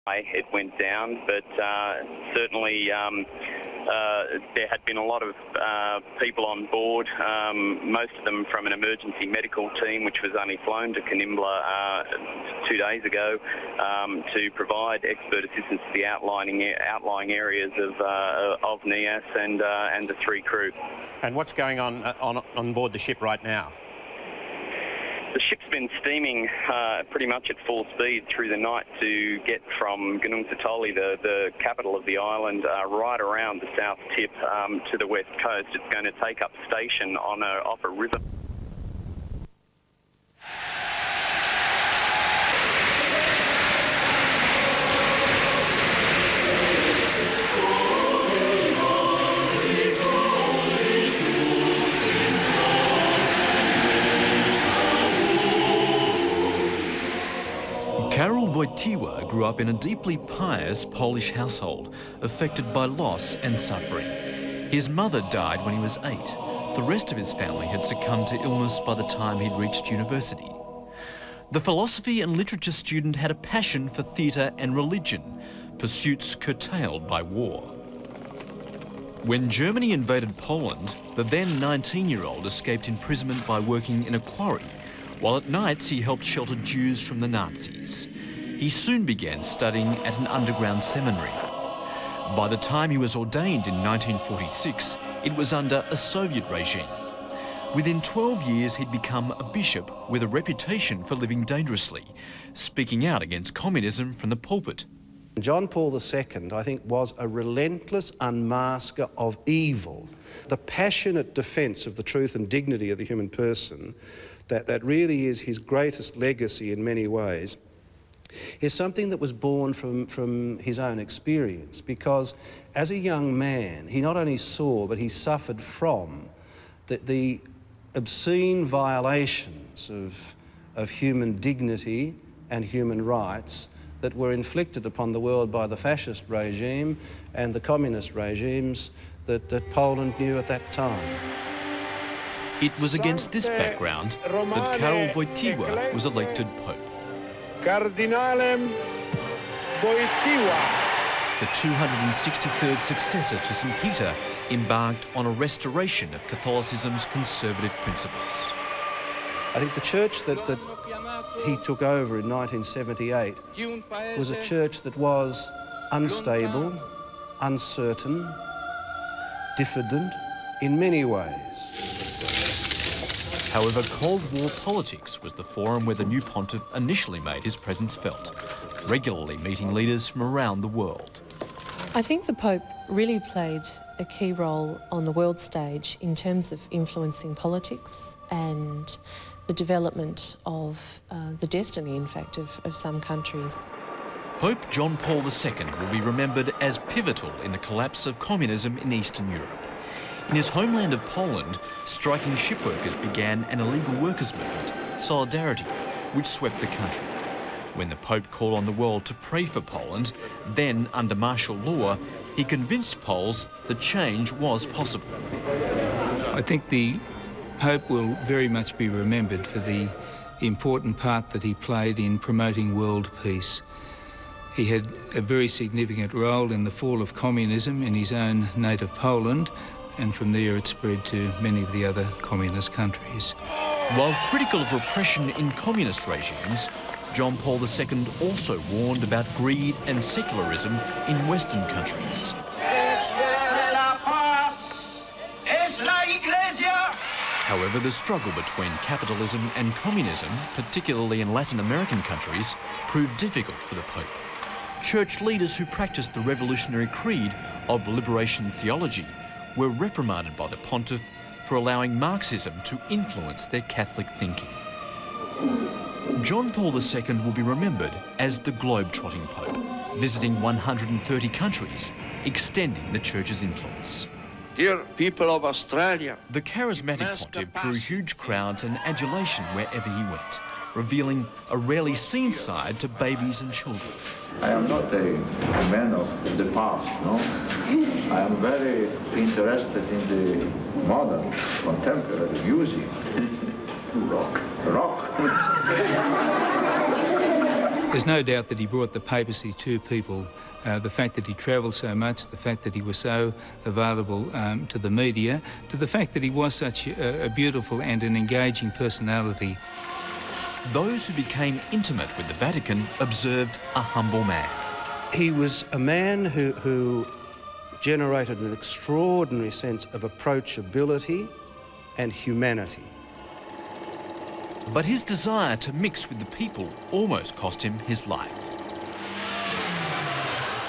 It went down, but certainly there had been a lot of people on board, most of them from an emergency medical team, which was only flown to Kanimbla 2 days ago to provide expert assistance to the outlying areas of Nias and the 3 crew. And what's going on board the ship right now? The ship's been steaming pretty much at full speed through the night to get from Gunung Sitoli, the capital of the island, right around the south tip to the west coast. It's going to take up station off a river. Karol Wojtyła grew up in a deeply pious Polish household, affected by loss and suffering. His mother died when he was 8. The rest of his family had succumbed to illness by the time he'd reached university. The philosophy and literature student had a passion for theatre and religion, pursuits curtailed by war. When Germany invaded Poland, the then 19-year-old escaped imprisonment by working in a quarry, while at nights he helped shelter Jews from the Nazis. He soon began studying at an underground seminary. By the time he was ordained in 1946, it was under a Soviet regime. Within 12 years, he'd become a bishop with a reputation for living dangerously, speaking out against communism from the pulpit. John Paul II, I think, was a relentless unmasker of evil. The passionate defence of the truth and dignity of the human person, that really is his greatest legacy in many ways, is something that was born from his own experience, because as a young man, he not only saw, but he suffered from the obscene violations of human dignity and human rights that were inflicted upon the world by the fascist regime and the communist regimes that Poland knew at that time. It was against this background that Karol Wojtyła was elected Pope. Kardinalem Wojtyła. The 263rd successor to St. Peter embarked on a restoration of Catholicism's conservative principles. I think the church that he took over in 1978 was a church that was unstable, uncertain, diffident in many ways. However, Cold War politics was the forum where the new pontiff initially made his presence felt, regularly meeting leaders from around the world. I think the Pope really played a key role on the world stage in terms of influencing politics and the development of the destiny, in fact, of some countries. Pope John Paul II will be remembered as pivotal in the collapse of communism in Eastern Europe. In his homeland of Poland, striking shipworkers began an illegal workers' movement, Solidarity, which swept the country. When the Pope called on the world to pray for Poland, then under martial law, he convinced Poles that change was possible. I think the Pope will very much be remembered for the important part that he played in promoting world peace. He had a very significant role in the fall of communism in his own native Poland, and from there it spread to many of the other communist countries. While critical of repression in communist regimes, John Paul II also warned about greed and secularism in Western countries. However, the struggle between capitalism and communism, particularly in Latin American countries, proved difficult for the Pope. Church leaders who practiced the revolutionary creed of liberation theology were reprimanded by the pontiff for allowing Marxism to influence their Catholic thinking. John Paul II will be remembered as the globe-trotting Pope, visiting 130 countries, extending the Church's influence. Dear people of Australia, the charismatic pontiff drew huge crowds and adulation wherever he went, revealing a rarely seen side to babies and children. I am not a man of the past, no? I am very interested in the modern, contemporary music. Rock. There's no doubt that he brought the papacy to people. The fact that he travelled so much, the fact that he was so available to the media, to the fact that he was such a beautiful and an engaging personality. Those who became intimate with the Vatican observed a humble man. He was a man who generated an extraordinary sense of approachability and humanity. But his desire to mix with the people almost cost him his life.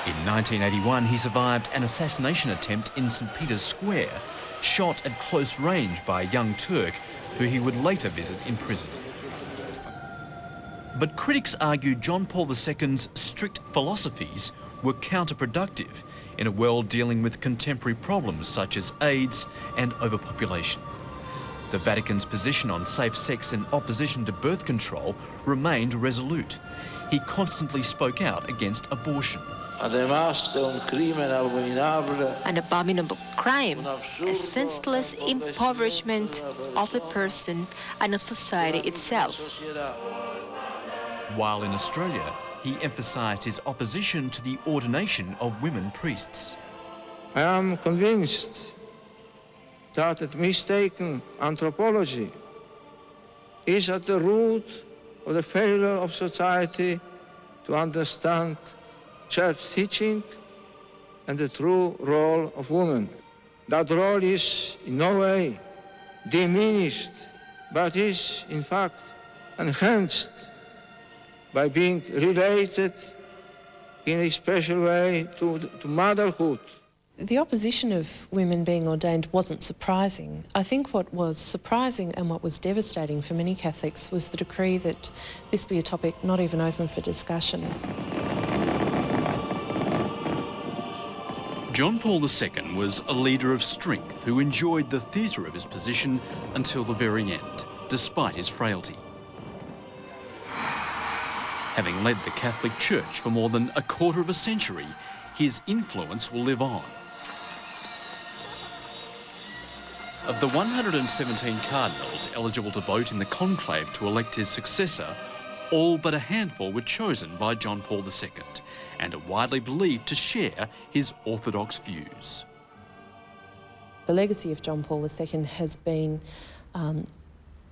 In 1981, he survived an assassination attempt in St. Peter's Square, shot at close range by a young Turk who he would later visit in prison. But critics argued John Paul II's strict philosophies were counterproductive in a world dealing with contemporary problems such as AIDS and overpopulation. The Vatican's position on safe sex and opposition to birth control remained resolute. He constantly spoke out against abortion. An abominable crime, a senseless impoverishment of a person and of society itself. While in Australia, he emphasised his opposition to the ordination of women priests. I am convinced that mistaken anthropology is at the root of the failure of society to understand church teaching and the true role of women. That role is in no way diminished, but is in fact enhanced by being related in a special way to motherhood. The opposition of women being ordained wasn't surprising. I think what was surprising and what was devastating for many Catholics was the decree that this be a topic not even open for discussion. John Paul II was a leader of strength who enjoyed the theatre of his position until the very end, despite his frailty. Having led the Catholic Church for more than a quarter of a century, his influence will live on. Of the 117 cardinals eligible to vote in the conclave to elect his successor, all but a handful were chosen by John Paul II and are widely believed to share his orthodox views. The legacy of John Paul II has been,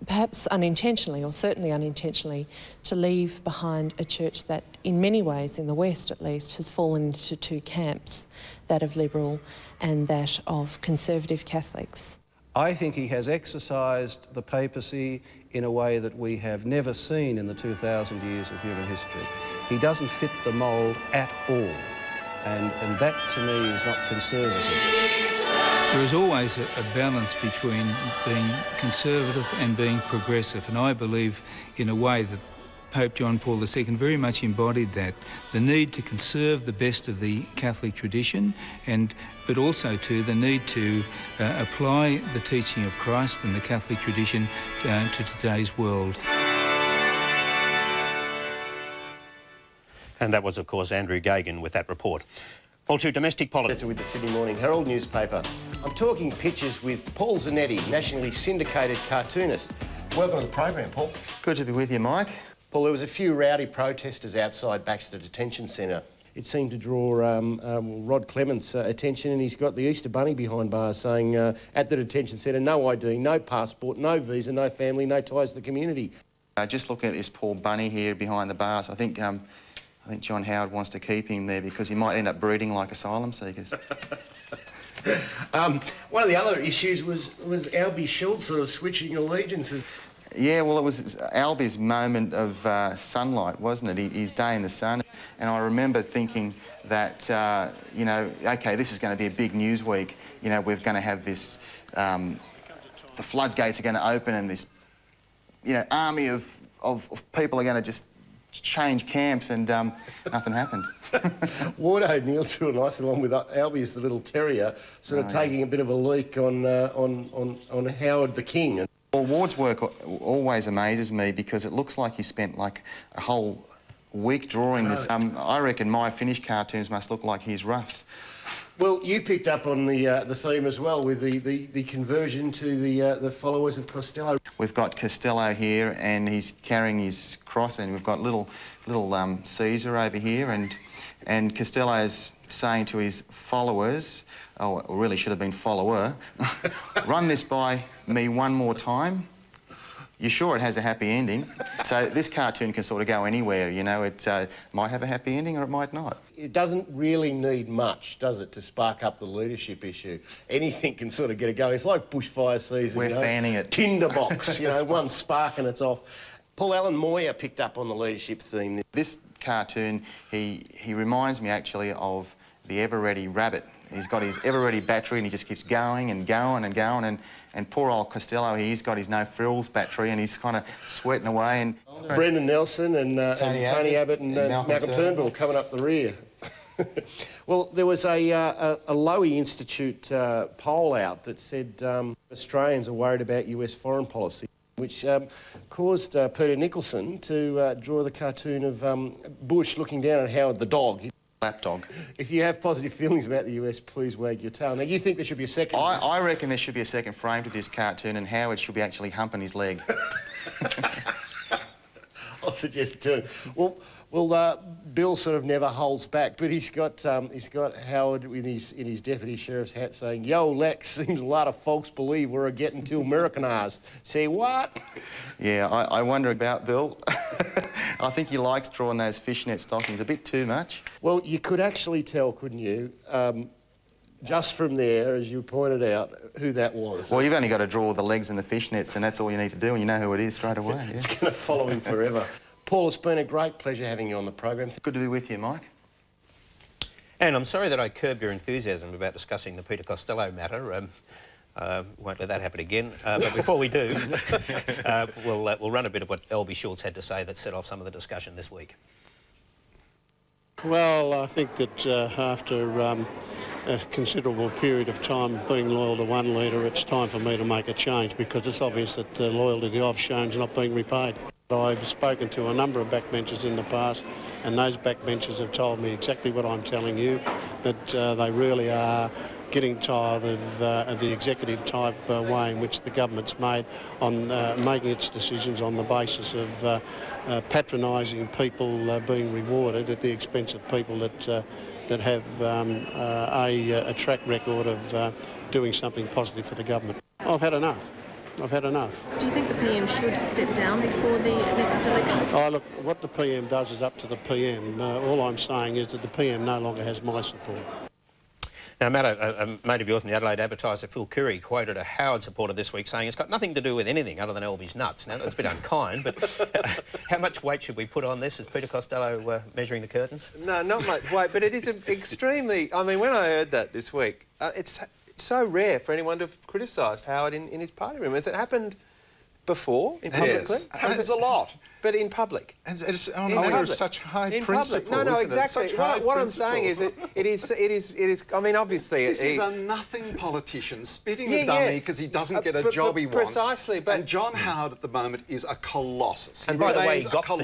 perhaps unintentionally, or certainly unintentionally, to leave behind a church that, in many ways, in the West at least, has fallen into two camps, that of liberal and that of conservative Catholics. I think he has exercised the papacy in a way that we have never seen in the 2,000 years of human history. He doesn't fit the mould at all, and that to me is not conservative. There is always a balance between being conservative and being progressive, and I believe in a way that Pope John Paul II very much embodied that, the need to conserve the best of the Catholic tradition, but also the need to apply the teaching of Christ and the Catholic tradition to today's world. And that was, of course, Andrew Gagan with that report. Well, to domestic politics. With the Sydney Morning Herald newspaper. I'm talking pictures with Paul Zanetti, nationally syndicated cartoonist. Welcome to the program, Paul. Good to be with you, Mike. Paul, there was a few rowdy protesters outside Baxter Detention Centre. It seemed to draw Rod Clement's attention, and he's got the Easter Bunny behind bars saying, at the detention centre, no ID, no passport, no visa, no family, no ties to the community. Just looking at this poor bunny here behind the bars, I think John Howard wants to keep him there because he might end up breeding like asylum seekers. One of the other issues was Albie Schultz sort of switching allegiances. Yeah, well, it was Albie's moment of sunlight, wasn't it? His day in the sun. And I remember thinking that, you know, OK, this is going to be a big news week. You know, we're going to have this, the floodgates are going to open and this, you know, army of people are going to just change camps, and nothing happened. Ward O'Neill drew a nice along with Albie's the little terrier, sort of taking a bit of a leak on Howard the King. Well, Ward's work always amazes me because it looks like he spent like a whole week drawing this. I reckon my finished cartoons must look like his roughs. Well, you picked up on the theme as well with the conversion to the followers of Costello. We've got Costello here, and he's carrying his cross, and we've got little Caesar over here, and Costello's saying to his followers, oh, it really should have been follower, run this by me one more time. You're sure it has a happy ending? So this cartoon can sort of go anywhere, you know. It might have a happy ending or it might not. It doesn't really need much, does it, to spark up the leadership issue? Anything can sort of get it going. It's like bushfire season. We're fanning it. Tinderbox, you know, one spark and it's off. Paul Allen Moyer picked up on the leadership theme. This cartoon, he reminds me actually of the ever-ready rabbit. He's got his ever-ready battery and he just keeps going and going and going, and poor old Costello, he's got his no-frills battery and he's kind of sweating away. And Brendan Nelson and Tony Abbott and Malcolm Turnbull coming up the rear. Well, there was a Lowy Institute poll out that said Australians are worried about US foreign policy, which caused Peter Nicholson to draw the cartoon of Bush looking down at Howard the dog. Lapdog. If you have positive feelings about the US, please wag your tail. Now, you think there should be a second? I reckon there should be a second frame to this cartoon and Howard should be actually humping his leg. I'll suggest it to him. Well, Bill sort of never holds back, but he's got Howard in his deputy sheriff's hat saying, "Yo, Lex, seems a lot of folks believe we're getting too Americanised." Say what? Yeah, I wonder about Bill. I think he likes drawing those fishnet stockings a bit too much. Well, you could actually tell, couldn't you, just from there, as you pointed out, who that was. Well, you've only got to draw the legs and the fishnets, and that's all you need to do, and you know who it is straight away. Yeah. It's going to follow him forever. Paul, it's been a great pleasure having you on the program. Good to be with you, Mike. And I'm sorry that I curbed your enthusiasm about discussing the Peter Costello matter. Won't let that happen again. But before we do, we'll run a bit of what Albie Schultz had to say that set off some of the discussion this week. Well, I think that after a considerable period of time of being loyal to one leader, it's time for me to make a change, because it's obvious that loyalty the I've shown is not being repaid. I've spoken to a number of backbenchers in the past, and those backbenchers have told me exactly what I'm telling you, that they really are getting tired of the executive type way in which the government's made on making its decisions on the basis of patronising people being rewarded at the expense of people that have a track record of doing something positive for the government. I've had enough. I've had enough. Do you think the PM should step down before the next election? Oh, look, what the PM does is up to the PM. All I'm saying is that the PM no longer has my support. Now, Matt, a mate of yours in the Adelaide Advertiser, Phil Curry, quoted a Howard supporter this week saying it's got nothing to do with anything other than Albie's nuts. Now, that's a bit unkind, but how much weight should we put on this? Is Peter Costello measuring the curtains? No, not much weight, but it is extremely... I mean, when I heard that this week, it's so rare for anyone to have criticised Howard in his party room. Has it happened before, publicly? Yes, it happens a lot. But in public. And it's on a matter of such high principle, No, isn't exactly. it? Such high what I'm saying is it is, I mean, obviously... This is a nothing politician spitting a dummy because he doesn't get a job he wants. Precisely, but... And John Howard at the moment is a colossus. And by the way, he got the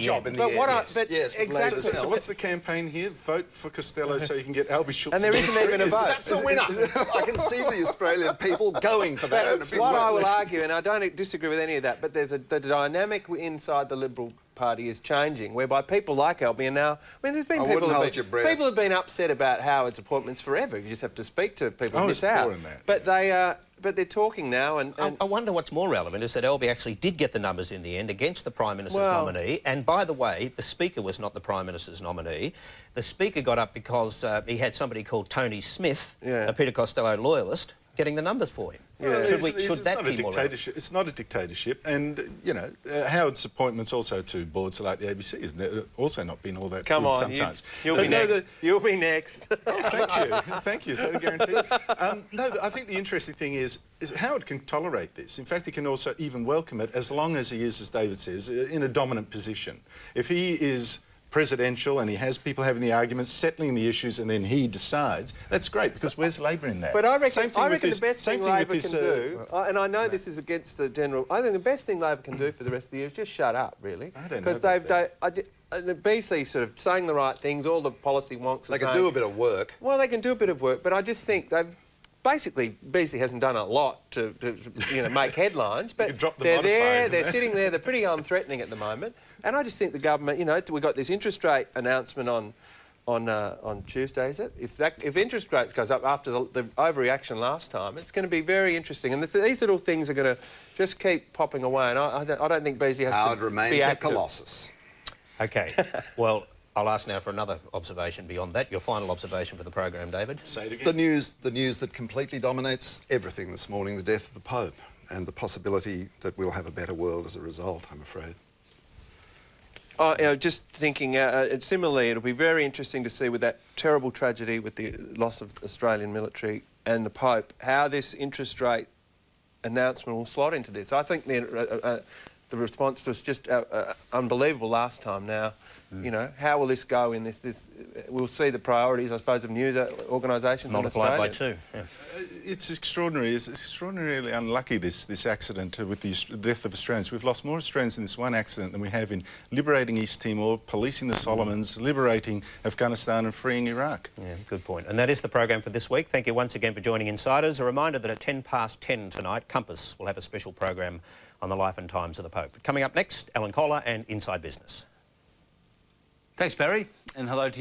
job in the end. Yes, exactly. So what's the campaign here? Vote for Costello so you can get Albie Schultz. And there isn't even a vote. That's a winner. I can see the Australian people going for that. What I will argue, and I don't disagree with any of that, but there's the dynamic inside the Liberal Party is changing, whereby people like Albie are now... I mean, there's been people have been upset about Howard's appointments forever. You just have to speak to people who miss out. But they're talking now, and I wonder what's more relevant is that Albie actually did get the numbers in the end against the Prime Minister's nominee. And by the way, the Speaker was not the Prime Minister's nominee. The Speaker got up because he had somebody called Tony Smith, a Peter Costello loyalist, getting the numbers for him. Yeah. Should that be more relevant? It's not a dictatorship, and you know Howard's appointments also to boards like the ABC isn't also not been all that good sometimes. You'll be next. You'll be next. Oh, thank you. Is that a guarantee? No, but I think the interesting thing is Howard can tolerate this. In fact, he can also even welcome it as long as he is, as David says, in a dominant position. If he is presidential and he has people having the arguments, settling the issues, and then he decides, that's great, because where's Labor in that? But I reckon the best thing Labor can do, and I know this is against the general, I think the best thing Labor can do for the rest of the year is just shut up, really. I don't know BC sort of saying the right things, all the policy wonks are They can saying, do a bit of work. Well, they can do a bit of work, but I just think they've... Basically, BC hasn't done a lot to make headlines, but they're there, they're sitting there, they're pretty unthreatening at the moment. And I just think the government, we've got this interest rate announcement on Tuesday, is it? If interest rates goes up after the overreaction last time, it's going to be very interesting. And these little things are going to just keep popping away. And I don't think BC has Howard to remains be the active. colossus. OK, well, I'll ask now for another observation beyond that. Your final observation for the program, David. Say it again. The news that completely dominates everything this morning, the death of the Pope, and the possibility that we'll have a better world as a result, I'm afraid. Just thinking, similarly, it'll be very interesting to see with that terrible tragedy with the loss of Australian military and the Pope, how this interest rate announcement will slot into this. I think the response was just unbelievable last time. Now, how will this go in this? We'll see the priorities, I suppose, of news organisations multiplied by 2. Yeah. It's extraordinary. It's extraordinarily unlucky, this accident with the death of Australians. We've lost more Australians in this one accident than we have in liberating East Timor, policing the Solomons, liberating Afghanistan and freeing Iraq. Yeah, good point. And that is the program for this week. Thank you once again for joining Insiders. A reminder that at 10:10 tonight, Compass will have a special program on the life and times of the Pope. Coming up next, Alan Kohler and Inside Business. Thanks, Barry, and hello to you.